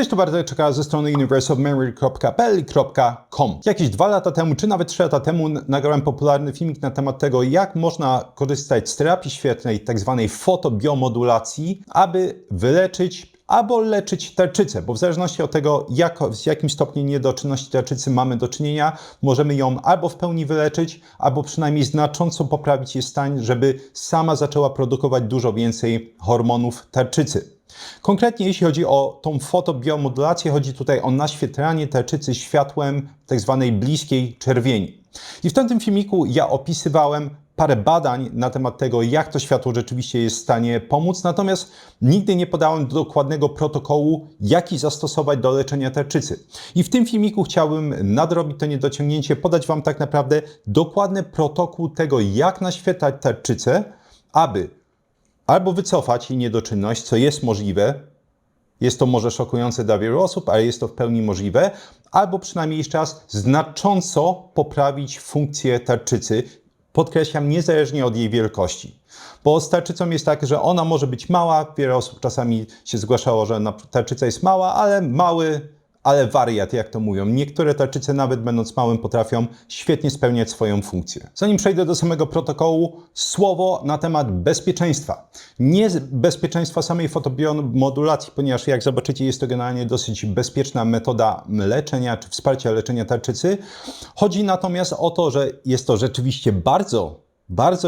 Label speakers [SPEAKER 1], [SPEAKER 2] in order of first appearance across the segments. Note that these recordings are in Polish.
[SPEAKER 1] Cześć, to Bartek czeka ze strony universeofmemory.pl.com. Jakieś 2 lata temu, czy nawet 3 lata temu nagrałem popularny filmik na temat tego, jak można korzystać z terapii świetlnej, tak zwanej fotobiomodulacji, aby wyleczyć albo leczyć tarczycę, bo w zależności od tego, z jakim stopniem niedoczynności tarczycy mamy do czynienia, możemy ją albo w pełni wyleczyć, albo przynajmniej znacząco poprawić jej stan, żeby sama zaczęła produkować dużo więcej hormonów tarczycy. Konkretnie jeśli chodzi o tą fotobiomodulację, chodzi tutaj o naświetlanie tarczycy światłem tzw. bliskiej czerwieni. I w tym filmiku ja opisywałem parę badań na temat tego, jak to światło rzeczywiście jest w stanie pomóc, natomiast nigdy nie podałem dokładnego protokołu, jaki zastosować do leczenia tarczycy. I w tym filmiku chciałbym nadrobić to niedociągnięcie, podać Wam tak naprawdę dokładny protokół tego, jak naświetlać tarczycę, aby albo wycofać jej niedoczynność, co jest możliwe, jest to może szokujące dla wielu osób, ale jest to w pełni możliwe, albo przynajmniej jeszcze raz znacząco poprawić funkcję tarczycy, podkreślam, niezależnie od jej wielkości. Bo z tarczycą jest tak, że ona może być mała, wiele osób czasami się zgłaszało, że tarczyca jest mała, ale wariat, jak to mówią. Niektóre tarczyce, nawet będąc małym, potrafią świetnie spełniać swoją funkcję. Zanim przejdę do samego protokołu, słowo na temat bezpieczeństwa. Nie bezpieczeństwa samej fotobiomodulacji, ponieważ jak zobaczycie, jest to generalnie dosyć bezpieczna metoda leczenia czy wsparcia leczenia tarczycy. Chodzi natomiast o to, że jest to rzeczywiście bardzo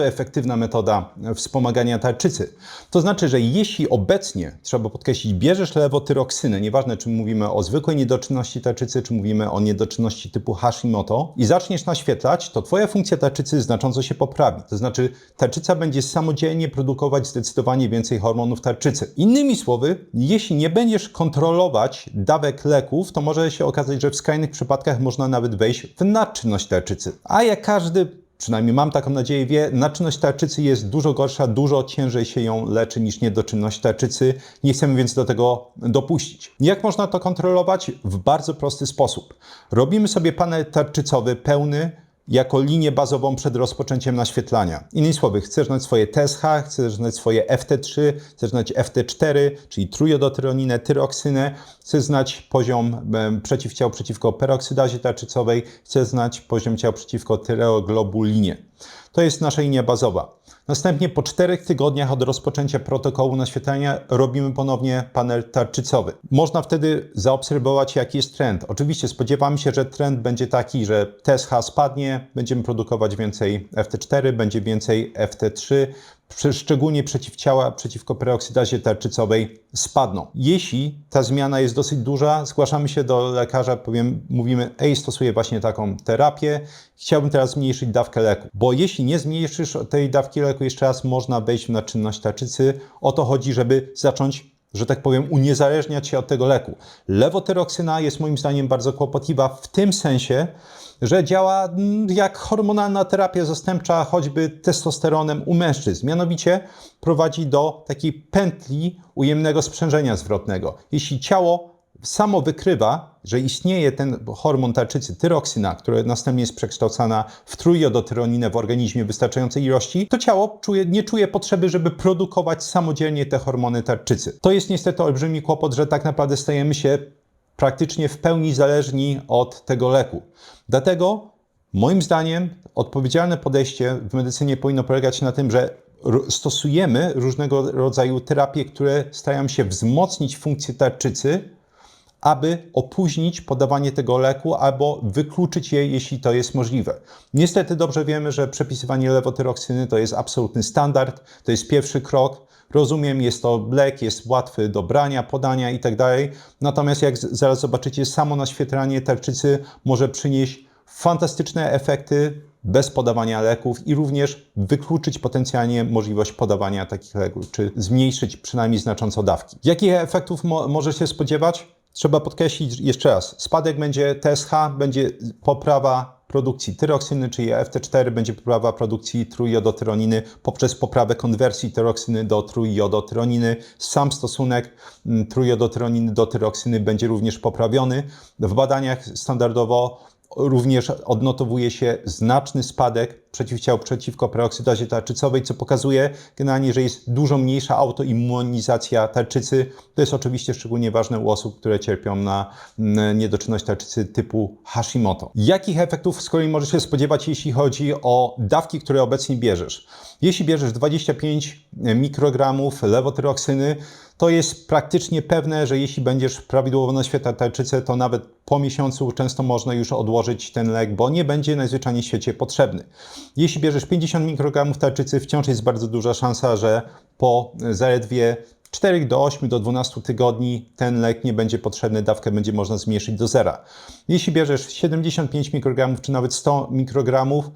[SPEAKER 1] efektywna metoda wspomagania tarczycy. To znaczy, że jeśli obecnie, trzeba podkreślić, bierzesz lewotyroksynę, nieważne czy mówimy o zwykłej niedoczynności tarczycy, czy mówimy o niedoczynności typu Hashimoto, i zaczniesz naświetlać, to Twoja funkcja tarczycy znacząco się poprawi. To znaczy, tarczyca będzie samodzielnie produkować zdecydowanie więcej hormonów tarczycy. Innymi słowy, jeśli nie będziesz kontrolować dawek leków, to może się okazać, że w skrajnych przypadkach można nawet wejść w nadczynność tarczycy. A jak każdy, przynajmniej mam taką nadzieję, wie, nadczynność tarczycy jest dużo gorsza, dużo ciężej się ją leczy niż niedoczynność tarczycy. Nie chcemy więc do tego dopuścić. Jak można to kontrolować? W bardzo prosty sposób. Robimy sobie panel tarczycowy pełny jako linię bazową przed rozpoczęciem naświetlania. Innymi słowy, chcesz znać swoje TSH, chcesz znać swoje FT3, chcesz znać FT4, czyli trójjodotyroninę, tyroksynę, chcesz znać poziom przeciwciał przeciwko peroksydazie tarczycowej, chcesz znać poziom ciał przeciwko tyreoglobulinie. To jest nasza linia bazowa. Następnie po 4 tygodniach od rozpoczęcia protokołu naświetlania robimy ponownie panel tarczycowy. Można wtedy zaobserwować, jaki jest trend. Oczywiście spodziewamy się, że trend będzie taki, że TSH spadnie, będziemy produkować więcej FT4, będzie więcej FT3, szczególnie przeciwciała przeciwko peroksydazie tarczycowej spadną. Jeśli ta zmiana jest dosyć duża, zgłaszamy się do lekarza, mówimy, stosuję właśnie taką terapię, chciałbym teraz zmniejszyć dawkę leku. Bo jeśli nie zmniejszysz tej dawki leku, jeszcze raz można wejść w nadczynność tarczycy. O to chodzi, żeby zacząć, że tak powiem, uniezależniać się od tego leku. Lewotyroksyna jest moim zdaniem bardzo kłopotliwa w tym sensie, że działa jak hormonalna terapia zastępcza, choćby testosteronem u mężczyzn. Mianowicie prowadzi do takiej pętli ujemnego sprzężenia zwrotnego. Jeśli ciało samo wykrywa, że istnieje ten hormon tarczycy, tyroksyna, która następnie jest przekształcana w trójjodotyroninę w organizmie w wystarczającej ilości, to ciało nie czuje potrzeby, żeby produkować samodzielnie te hormony tarczycy. To jest niestety olbrzymi kłopot, że tak naprawdę stajemy się praktycznie w pełni zależni od tego leku. Dlatego moim zdaniem odpowiedzialne podejście w medycynie powinno polegać na tym, że stosujemy różnego rodzaju terapie, które starają się wzmocnić funkcję tarczycy, aby opóźnić podawanie tego leku albo wykluczyć je, jeśli to jest możliwe. Niestety dobrze wiemy, że przepisywanie lewotyroksyny to jest absolutny standard, to jest pierwszy krok. Rozumiem, jest to lek, jest łatwy do brania, podania itd. Natomiast jak zaraz zobaczycie, samo naświetlanie tarczycy może przynieść fantastyczne efekty bez podawania leków i również wykluczyć potencjalnie możliwość podawania takich leków, czy zmniejszyć przynajmniej znacząco dawki. Jakich efektów może się spodziewać? Trzeba podkreślić jeszcze raz, spadek będzie TSH, będzie poprawa produkcji tyroksyny, czyli FT4, będzie poprawa produkcji trójjodotyroniny poprzez poprawę konwersji tyroksyny do trójjodotyroniny. Sam stosunek trójjodotyroniny do tyroksyny będzie również poprawiony. W badaniach standardowo również odnotowuje się znaczny spadek przeciwciał przeciwko preoksydazie tarczycowej, co pokazuje generalnie, że jest dużo mniejsza autoimmunizacja tarczycy. To jest oczywiście szczególnie ważne u osób, które cierpią na niedoczynność tarczycy typu Hashimoto. Jakich efektów z kolei możesz się spodziewać, jeśli chodzi o dawki, które obecnie bierzesz? Jeśli bierzesz 25 mikrogramów lewotyroksyny, to jest praktycznie pewne, że jeśli będziesz prawidłowo naświetlać tarczycę, to nawet po miesiącu często można już odłożyć ten lek, bo nie będzie najzwyczajniej w świecie potrzebny. Jeśli bierzesz 50 mikrogramów tarczycy, wciąż jest bardzo duża szansa, że po zaledwie 4 do 8 do 12 tygodni ten lek nie będzie potrzebny, dawkę będzie można zmniejszyć do zera. Jeśli bierzesz 75 mikrogramów czy nawet 100 mikrogramów,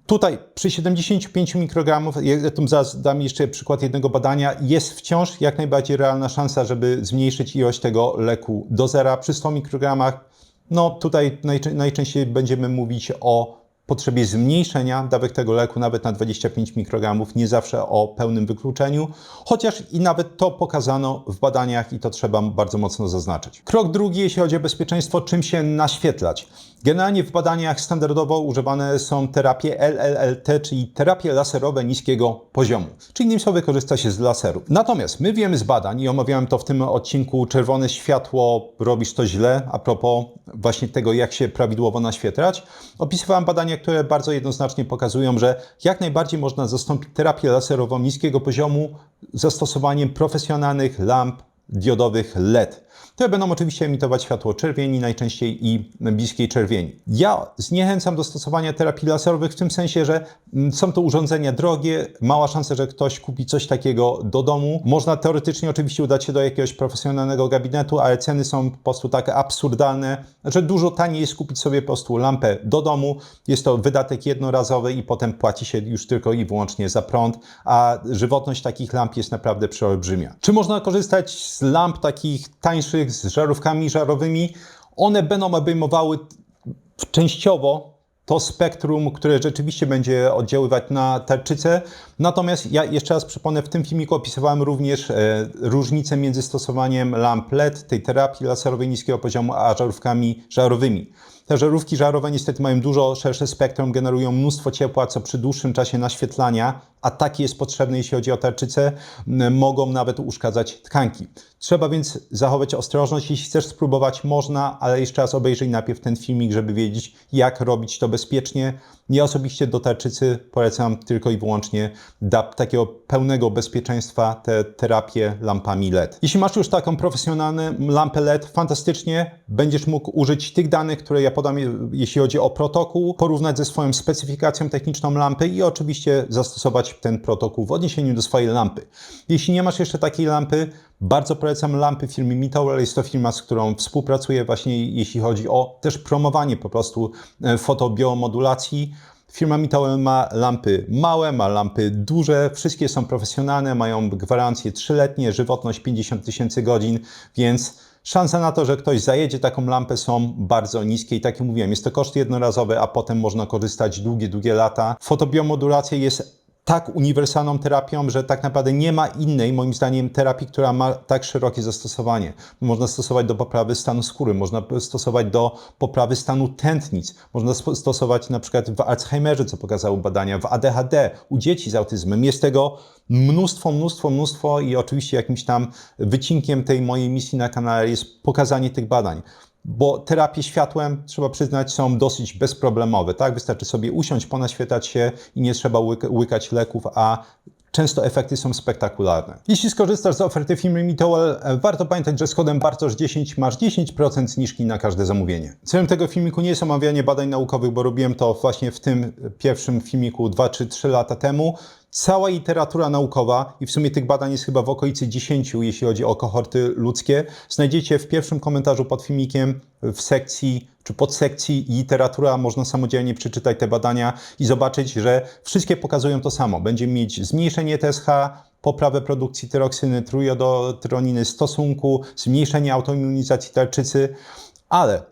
[SPEAKER 1] tutaj przy 75 mikrogramów, ja tu dam jeszcze przykład jednego badania, jest wciąż jak najbardziej realna szansa, żeby zmniejszyć ilość tego leku do zera. Przy 100 mikrogramach, no tutaj najczęściej będziemy mówić o potrzebie zmniejszenia dawek tego leku nawet na 25 mikrogramów, nie zawsze o pełnym wykluczeniu, chociaż i nawet to pokazano w badaniach i to trzeba bardzo mocno zaznaczyć. Krok drugi, jeśli chodzi o bezpieczeństwo, czym się naświetlać. Generalnie w badaniach standardowo używane są terapie LLLT, czyli terapie laserowe niskiego poziomu, czyli innymi słowy korzysta się z laserów. Natomiast my wiemy z badań, i omawiałem to w tym odcinku, czerwone światło, robisz to źle, a propos właśnie tego, jak się prawidłowo naświetlać, opisywałem badania, które bardzo jednoznacznie pokazują, że jak najbardziej można zastąpić terapię laserową niskiego poziomu zastosowaniem profesjonalnych lamp diodowych LED. Które będą oczywiście emitować światło czerwieni, najczęściej i bliskiej czerwieni. Ja zniechęcam do stosowania terapii laserowych w tym sensie, że są to urządzenia drogie, mała szansa, że ktoś kupi coś takiego do domu. Można teoretycznie oczywiście udać się do jakiegoś profesjonalnego gabinetu, ale ceny są po prostu tak absurdalne, że dużo taniej jest kupić sobie po prostu lampę do domu. Jest to wydatek jednorazowy i potem płaci się już tylko i wyłącznie za prąd, a żywotność takich lamp jest naprawdę przeolbrzymia. Czy można korzystać z lamp takich tańszych, z żarówkami żarowymi? One będą obejmowały częściowo to spektrum, które rzeczywiście będzie oddziaływać na tarczycę. Natomiast ja jeszcze raz przypomnę, w tym filmiku opisywałem również różnicę między stosowaniem lamp LED, tej terapii laserowej niskiego poziomu, a żarówkami żarowymi. Te żarówki żarowe niestety mają dużo szersze spektrum, generują mnóstwo ciepła, co przy dłuższym czasie naświetlania, a taki jest potrzebny, jeśli chodzi o tarczycę, mogą nawet uszkadzać tkanki. Trzeba więc zachować ostrożność. Jeśli chcesz spróbować, można, ale jeszcze raz obejrzyj najpierw ten filmik, żeby wiedzieć, jak robić to bezpiecznie. Ja osobiście do tarczycy polecam tylko i wyłącznie dla takiego pełnego bezpieczeństwa te terapię lampami LED. Jeśli masz już taką profesjonalną lampę LED, fantastycznie, będziesz mógł użyć tych danych, które ja podam, jeśli chodzi o protokół, porównać ze swoją specyfikacją techniczną lampy i oczywiście zastosować ten protokół w odniesieniu do swojej lampy. Jeśli nie masz jeszcze takiej lampy, bardzo polecam lampy firmy Mitowl. Jest to firma, z którą współpracuję właśnie jeśli chodzi o też promowanie po prostu fotobiomodulacji. Firma Mitowl ma lampy małe, ma lampy duże, wszystkie są profesjonalne, mają gwarancje 3-letnie, żywotność 50 000 godzin, więc szanse na to, że ktoś zajedzie taką lampę są bardzo niskie i tak jak mówiłem, jest to koszt jednorazowy, a potem można korzystać długie lata. Fotobiomodulacja jest tak uniwersalną terapią, że tak naprawdę nie ma innej, moim zdaniem, terapii, która ma tak szerokie zastosowanie. Można stosować do poprawy stanu skóry, można stosować do poprawy stanu tętnic, można stosować na przykład w Alzheimerze, co pokazały badania, w ADHD, u dzieci z autyzmem. Jest tego mnóstwo i oczywiście jakimś tam wycinkiem tej mojej misji na kanale jest pokazanie tych badań. Bo terapie światłem, trzeba przyznać, są dosyć bezproblemowe. Tak? Wystarczy sobie usiąść, ponaświetlać się i nie trzeba łykać leków, a często efekty są spektakularne. Jeśli skorzystasz z oferty firmy Mitowl, warto pamiętać, że z kodem BARTOSZ10 masz 10% zniżki na każde zamówienie. Celem tego filmiku nie jest omawianie badań naukowych, bo robiłem to właśnie w tym pierwszym filmiku 2 czy 3 lata temu. Cała literatura naukowa, i w sumie tych badań jest chyba w okolicy 10, jeśli chodzi o kohorty ludzkie, znajdziecie w pierwszym komentarzu pod filmikiem w sekcji czy podsekcji literatura. Można samodzielnie przeczytać te badania i zobaczyć, że wszystkie pokazują to samo. Będzie mieć zmniejszenie TSH, poprawę produkcji tyroksyny, trójodotroniny stosunku, zmniejszenie autoimmunizacji tarczycy, ale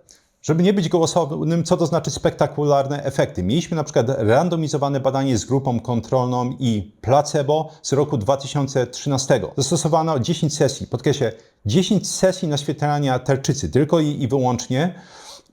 [SPEAKER 1] żeby nie być gołosłownym, co to znaczy spektakularne efekty? Mieliśmy na przykład randomizowane badanie z grupą kontrolną i placebo z roku 2013. Zastosowano 10 sesji, podkreślę, 10 sesji naświetlania tarczycy, tylko i wyłącznie.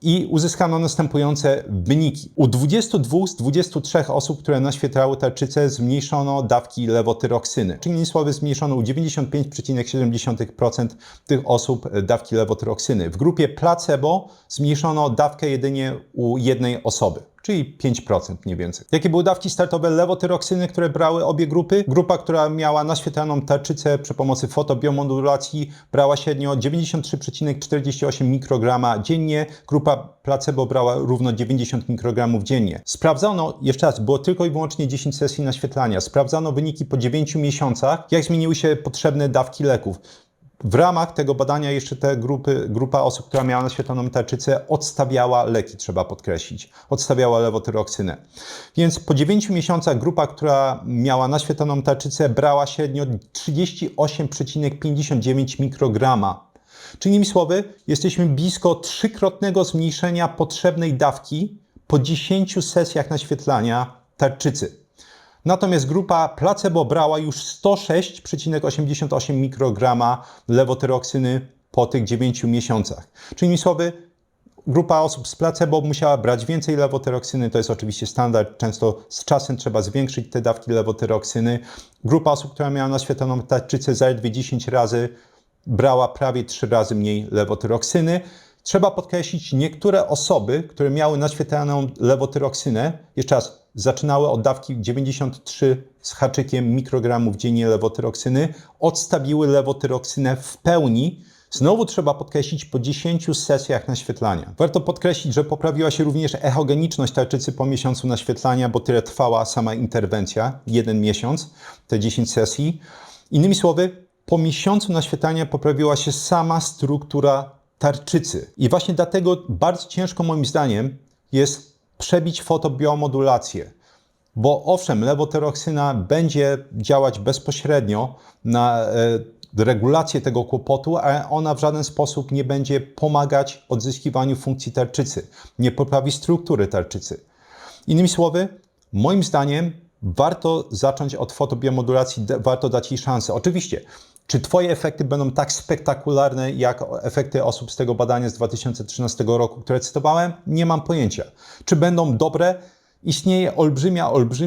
[SPEAKER 1] i uzyskano następujące wyniki. U 22 z 23 osób, które naświetlały tarczycę, zmniejszono dawki lewotyroksyny. Czyli innymi słowy zmniejszono u 95,7% tych osób dawki lewotyroksyny. W grupie placebo zmniejszono dawkę jedynie u jednej osoby, czyli 5% mniej więcej. Jakie były dawki startowe lewotyroksyny, które brały obie grupy? Grupa, która miała naświetlaną tarczycę przy pomocy fotobiomodulacji, brała średnio 93,48 mikrograma dziennie. Grupa placebo brała równo 90 mikrogramów dziennie. Sprawdzono, jeszcze raz, było tylko i wyłącznie 10 sesji naświetlania. Sprawdzano wyniki po 9 miesiącach, jak zmieniły się potrzebne dawki leków. W ramach tego badania jeszcze grupa osób, która miała naświetloną tarczycę, odstawiała leki, trzeba podkreślić. Odstawiała lewotyroksynę. Więc po 9 miesiącach grupa, która miała naświetloną tarczycę, brała średnio 38,59 mikrograma. Czyli innymi słowy, jesteśmy blisko trzykrotnego zmniejszenia potrzebnej dawki po 10 sesjach naświetlania tarczycy. Natomiast grupa placebo brała już 106,88 mikrograma lewotyroksyny po tych 9 miesiącach. Czyli innymi słowy, grupa osób z placebo musiała brać więcej lewotyroksyny, to jest oczywiście standard, często z czasem trzeba zwiększyć te dawki lewotyroksyny. Grupa osób, która miała naświetloną tarczycę zaledwie 10 razy, brała prawie 3 razy mniej lewotyroksyny. Trzeba podkreślić, niektóre osoby, które miały naświetlaną lewotyroksynę, jeszcze raz, zaczynały od dawki 93 z haczykiem mikrogramów dziennie lewotyroksyny, odstawiły lewotyroksynę w pełni. Znowu trzeba podkreślić po 10 sesjach naświetlania. Warto podkreślić, że poprawiła się również echogeniczność tarczycy po miesiącu naświetlania, bo tyle trwała sama interwencja, 1 miesiąc, te 10 sesji. Innymi słowy, po miesiącu naświetlania poprawiła się sama struktura tarczycy. I właśnie dlatego bardzo ciężko moim zdaniem jest przebić fotobiomodulację. Bo owszem, lewotyroksyna będzie działać bezpośrednio na regulację tego kłopotu, ale ona w żaden sposób nie będzie pomagać odzyskiwaniu funkcji tarczycy. Nie poprawi struktury tarczycy. Innymi słowy, moim zdaniem warto zacząć od fotobiomodulacji, warto dać jej szansę. Oczywiście, czy Twoje efekty będą tak spektakularne jak efekty osób z tego badania z 2013 roku, które cytowałem? Nie mam pojęcia. Czy będą dobre? Istnieje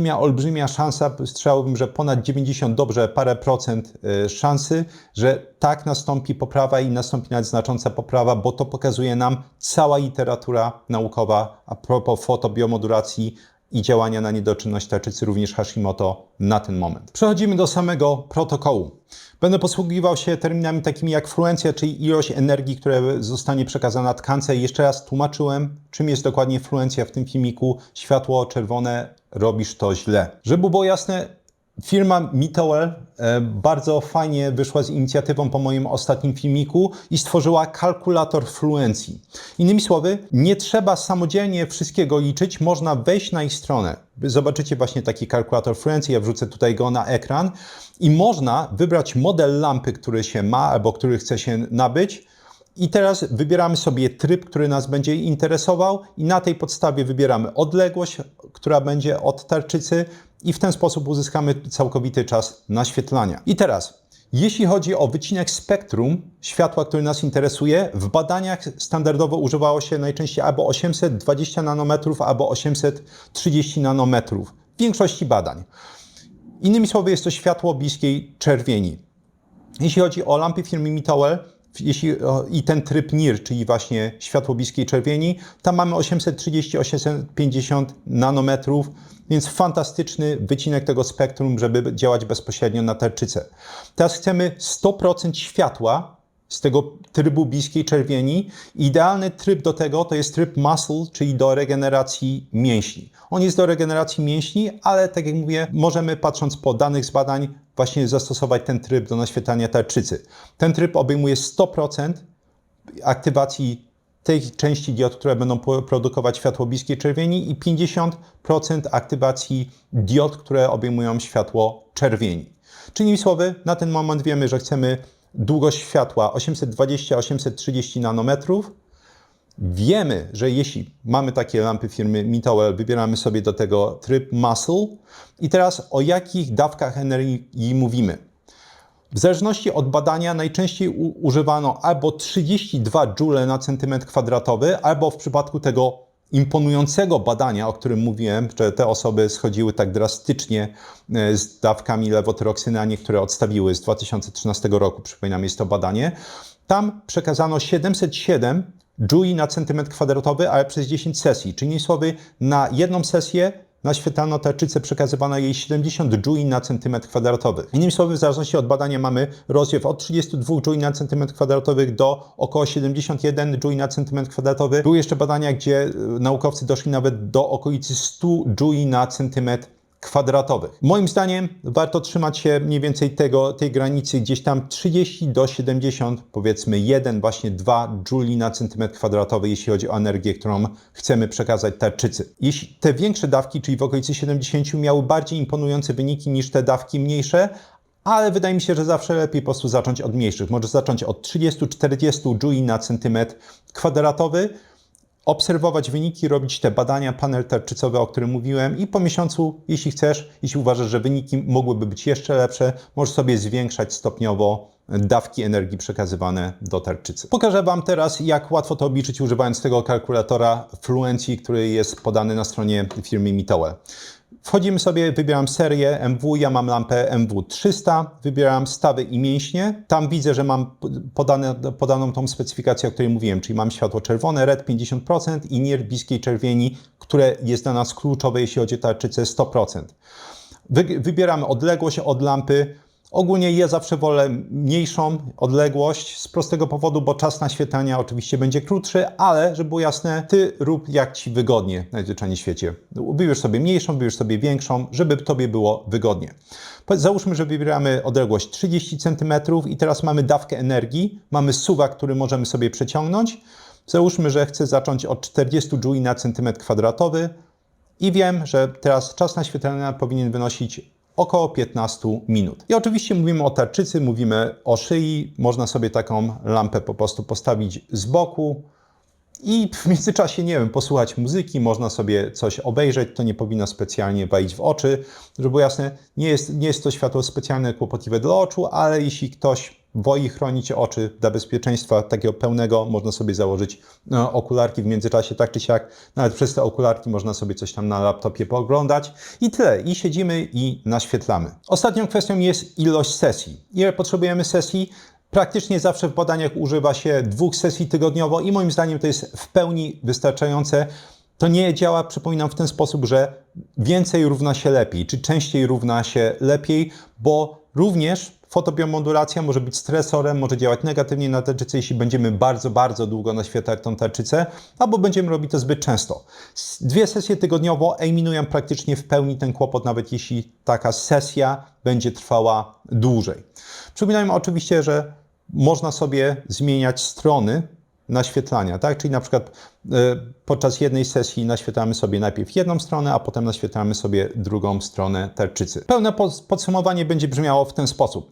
[SPEAKER 1] olbrzymia szansa, strzelałbym, że ponad 90, dobrze, parę procent szansy, że tak nastąpi poprawa i nastąpi nawet znacząca poprawa, bo to pokazuje nam cała literatura naukowa a propos fotobiomodulacji i działania na niedoczynność tarczycy, również Hashimoto na ten moment. Przechodzimy do samego protokołu. Będę posługiwał się terminami takimi jak fluencja, czyli ilość energii, która zostanie przekazana tkance. I jeszcze raz tłumaczyłem, czym jest dokładnie fluencja w tym filmiku. Światło czerwone, robisz to źle. Żeby było jasne, firma Mitoel bardzo fajnie wyszła z inicjatywą po moim ostatnim filmiku i stworzyła kalkulator fluencji. Innymi słowy, nie trzeba samodzielnie wszystkiego liczyć, można wejść na ich stronę. Zobaczycie właśnie taki kalkulator fluencji, ja wrzucę tutaj go na ekran i można wybrać model lampy, który się ma albo który chce się nabyć. I teraz wybieramy sobie tryb, który nas będzie interesował i na tej podstawie wybieramy odległość, która będzie od tarczycy i w ten sposób uzyskamy całkowity czas naświetlania. I teraz, jeśli chodzi o wycinek spektrum światła, który nas interesuje, w badaniach standardowo używało się najczęściej albo 820 nanometrów, albo 830 nanometrów w większości badań. Innymi słowy, jest to światło bliskiej czerwieni. Jeśli chodzi o lampy firmy Mitoel, i ten tryb NIR, czyli właśnie światło bliskiej czerwieni, tam mamy 830-850 nanometrów, więc fantastyczny wycinek tego spektrum, żeby działać bezpośrednio na tarczycę. Teraz chcemy 100% światła z tego trybu bliskiej czerwieni. Idealny tryb do tego to jest tryb muscle, czyli do regeneracji mięśni. On jest do regeneracji mięśni, ale tak jak mówię, możemy patrząc po danych z badań właśnie zastosować ten tryb do naświetlania tarczycy. Ten tryb obejmuje 100% aktywacji tej części diod, które będą produkować światło bliskiej czerwieni i 50% aktywacji diod, które obejmują światło czerwieni. Czyli innymi słowy, na ten moment wiemy, że chcemy długość światła 820-830 nanometrów. Wiemy, że jeśli mamy takie lampy firmy Mitoel, wybieramy sobie do tego tryb muscle. I teraz o jakich dawkach energii mówimy? W zależności od badania najczęściej używano albo 32 joule na centymetr kwadratowy, albo w przypadku tego imponującego badania, o którym mówiłem, że te osoby schodziły tak drastycznie z dawkami lewotyroksyny, a niektóre odstawiły z 2013 roku, przypominam, jest to badanie. Tam przekazano 707 joule na centymetr kwadratowy, ale przez 10 sesji. Czyli innymi słowy, na jedną sesję naświetlano tarczycę, przekazywano jej 70 joule na centymetr kwadratowy. Innymi słowy, w zależności od badania mamy rozdziew od 32 joule na centymetr kwadratowy do około 71 joule na centymetr kwadratowy. Były jeszcze badania, gdzie naukowcy doszli nawet do okolicy 100 joule na centymetr kwadratowych. Moim zdaniem warto trzymać się mniej więcej tej granicy gdzieś tam 30 do 70, powiedzmy 1, właśnie 2 joule na centymetr kwadratowy, jeśli chodzi o energię, którą chcemy przekazać tarczycy. Jeśli te większe dawki, czyli w okolicy 70, miały bardziej imponujące wyniki niż te dawki mniejsze, ale wydaje mi się, że zawsze lepiej po prostu zacząć od mniejszych. Możesz zacząć od 30-40 joule na centymetr kwadratowy, obserwować wyniki, robić te badania, panel tarczycowy, o którym mówiłem i po miesiącu, jeśli chcesz, jeśli uważasz, że wyniki mogłyby być jeszcze lepsze, możesz sobie zwiększać stopniowo dawki energii przekazywane do tarczycy. Pokażę Wam teraz, jak łatwo to obliczyć używając tego kalkulatora Fluency, który jest podany na stronie firmy Mitowel. Wchodzimy sobie, wybieram serię MW, ja mam lampę MW300, wybieram stawy i mięśnie. Tam widzę, że mam podaną tą specyfikację, o której mówiłem, czyli mam światło czerwone, red 50% i NIR bliskiej czerwieni, które jest dla nas kluczowe, jeśli chodzi o tarczycę 100%. Wybieramy odległość od lampy. Ogólnie ja zawsze wolę mniejszą odległość z prostego powodu, bo czas naświetlania oczywiście będzie krótszy, ale żeby było jasne, Ty rób jak Ci wygodnie najzwyczajniej w świecie. Wybierz sobie mniejszą, wybierz sobie większą, żeby Tobie było wygodnie. Załóżmy, że wybieramy odległość 30 cm i teraz mamy dawkę energii, mamy suwak, który możemy sobie przeciągnąć. Załóżmy, że chcę zacząć od 40 joule na centymetr kwadratowy i wiem, że teraz czas naświetlania powinien wynosić około 15 minut. I oczywiście mówimy o tarczycy, mówimy o szyi. Można sobie taką lampę po prostu postawić z boku i w międzyczasie, nie wiem, posłuchać muzyki, można sobie coś obejrzeć. To nie powinno specjalnie walić w oczy. Żeby było jasne, nie jest to światło specjalnie kłopotliwe dla oczu, ale jeśli ktoś woli chronić oczy dla bezpieczeństwa takiego pełnego, można sobie założyć okularki w międzyczasie, tak czy siak. Nawet przez te okularki można sobie coś tam na laptopie pooglądać. I tyle. I siedzimy i naświetlamy. Ostatnią kwestią jest ilość sesji. Ile potrzebujemy sesji? Praktycznie zawsze w badaniach używa się 2 sesji tygodniowo i moim zdaniem to jest w pełni wystarczające. To nie działa, przypominam, w ten sposób, że więcej równa się lepiej, czy częściej równa się lepiej, bo również fotobiomodulacja może być stresorem, może działać negatywnie na tarczycę, jeśli będziemy bardzo, bardzo długo naświetlać tą tarczycę, albo będziemy robić to zbyt często. 2 sesje tygodniowo eliminują praktycznie w pełni ten kłopot, nawet jeśli taka sesja będzie trwała dłużej. Przypominajmy oczywiście, że można sobie zmieniać strony naświetlania, tak? Czyli na przykład podczas jednej sesji naświetlamy sobie najpierw jedną stronę, a potem naświetlamy sobie drugą stronę tarczycy. Pełne podsumowanie będzie brzmiało w ten sposób.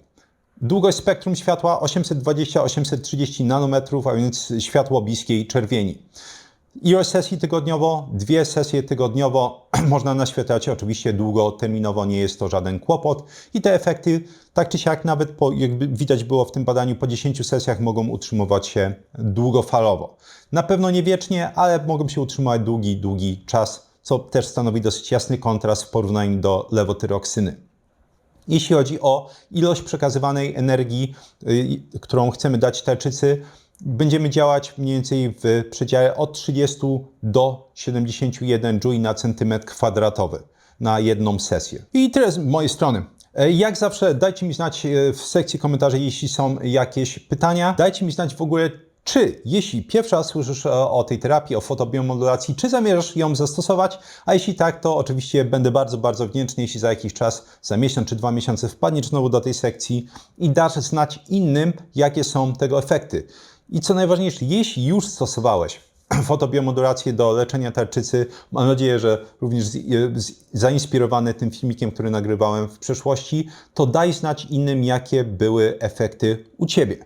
[SPEAKER 1] Długość spektrum światła 820-830 nanometrów, a więc światło bliskiej czerwieni. Ilość sesji tygodniowo, 2 sesje tygodniowo, można naświetlać oczywiście długoterminowo, nie jest to żaden kłopot i te efekty, tak czy siak, nawet jakby widać było w tym badaniu, po 10 sesjach mogą utrzymywać się długofalowo. Na pewno nie wiecznie, ale mogą się utrzymywać długi czas, co też stanowi dosyć jasny kontrast w porównaniu do lewotyroksyny. Jeśli chodzi o ilość przekazywanej energii, którą chcemy dać tarczycy, będziemy działać mniej więcej w przedziale od 30 do 71 joule na centymetr kwadratowy na jedną sesję. I tyle z mojej strony. Jak zawsze dajcie mi znać w sekcji komentarzy, jeśli są jakieś pytania. Dajcie mi znać w ogóle, czy jeśli pierwszy raz słyszysz o tej terapii, o fotobiomodulacji, czy zamierzasz ją zastosować, a jeśli tak, to oczywiście będę bardzo, bardzo wdzięczny, jeśli za jakiś czas, za miesiąc czy 2 miesiące wpadniesz znowu do tej sekcji i dasz znać innym, jakie są tego efekty. I co najważniejsze, jeśli już stosowałeś fotobiomodulację do leczenia tarczycy, mam nadzieję, że również zainspirowany tym filmikiem, który nagrywałem w przeszłości, to daj znać innym, jakie były efekty u Ciebie.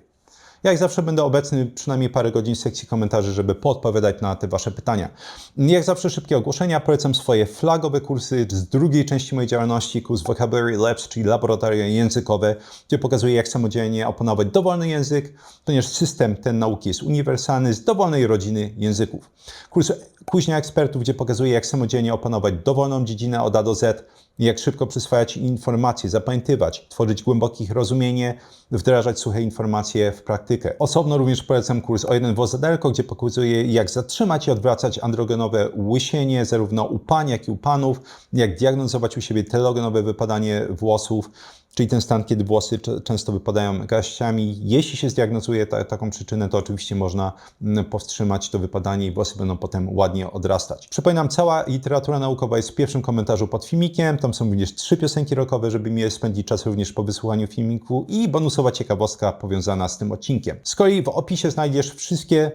[SPEAKER 1] Jak zawsze będę obecny przynajmniej parę godzin w sekcji komentarzy, żeby podpowiadać na te Wasze pytania. Jak zawsze szybkie ogłoszenia. Polecam swoje flagowe kursy z drugiej części mojej działalności, kurs Vocabulary Labs, czyli laboratoria językowe, gdzie pokazuję, jak samodzielnie opanować dowolny język, ponieważ system ten nauki jest uniwersalny z dowolnej rodziny języków. Kurs Kuźnia Ekspertów, gdzie pokazuję, jak samodzielnie opanować dowolną dziedzinę od A do Z, jak szybko przyswajać informacje, zapamiętywać, tworzyć głębokie ich rozumienie, wdrażać suche informacje w praktykę. Osobno również polecam kurs O jeden wozadelko, gdzie pokazuję, jak zatrzymać i odwracać androgenowe łysienie, zarówno u pań, jak i u panów, jak diagnozować u siebie telogenowe wypadanie włosów, czyli ten stan, kiedy włosy często wypadają garściami. Jeśli się zdiagnozuje taką przyczynę, to oczywiście można powstrzymać to wypadanie i włosy będą potem ładnie odrastać. Przypominam, cała literatura naukowa jest w pierwszym komentarzu pod filmikiem. Tam są również 3 piosenki rockowe, żeby mieli spędzić czas również po wysłuchaniu filmiku i bonusowa ciekawostka powiązana z tym odcinkiem. Z kolei w opisie znajdziesz wszystkie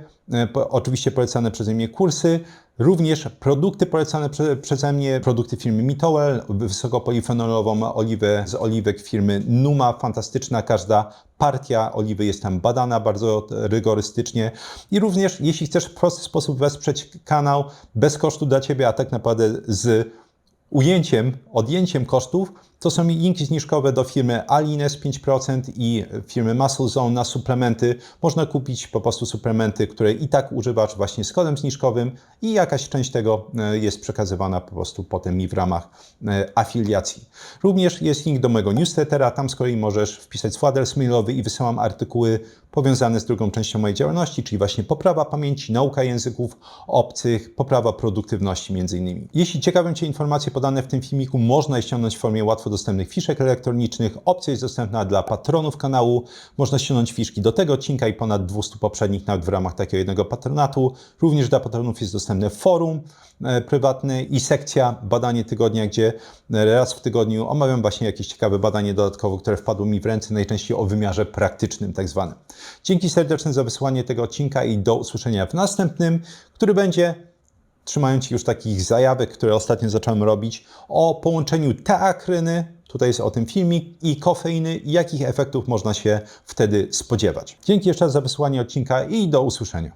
[SPEAKER 1] oczywiście polecane przeze mnie kursy, również produkty polecane przeze mnie, produkty firmy Mitowel, wysokopolifenolową oliwę z oliwek firmy Numa, fantastyczna, każda partia oliwy jest tam badana bardzo rygorystycznie i również jeśli chcesz w prosty sposób wesprzeć kanał bez kosztu dla Ciebie, a tak naprawdę z odjęciem kosztów, to są linki zniżkowe do firmy Alines 5% i firmy Muscle Zone na suplementy. Można kupić po prostu suplementy, które i tak używasz właśnie z kodem zniżkowym i jakaś część tego jest przekazywana po prostu potem mi w ramach afiliacji. Również jest link do mojego newslettera, tam z kolei możesz wpisać swój adres mailowy i wysyłam artykuły powiązane z drugą częścią mojej działalności, czyli właśnie poprawa pamięci, nauka języków obcych, poprawa produktywności między innymi. Jeśli ciekawią Cię informacje podane w tym filmiku, można je ściągnąć w formie łatwo dostępnych fiszek elektronicznych. Opcja jest dostępna dla patronów kanału. Można ściągnąć fiszki do tego odcinka i ponad 200 poprzednich nawet w ramach takiego jednego patronatu. Również dla patronów jest dostępne forum prywatne i sekcja Badanie Tygodnia, gdzie raz w tygodniu omawiam właśnie jakieś ciekawe badanie dodatkowe, które wpadło mi w ręce, najczęściej o wymiarze praktycznym tak zwanym. Dzięki serdeczne za wysłuchanie tego odcinka i do usłyszenia w następnym, który będzie, trzymając już takich zajawek, które ostatnio zacząłem robić, o połączeniu teakryny, tutaj jest o tym filmik, i kofeiny i jakich efektów można się wtedy spodziewać. Dzięki jeszcze raz za wysłuchanie odcinka i do usłyszenia.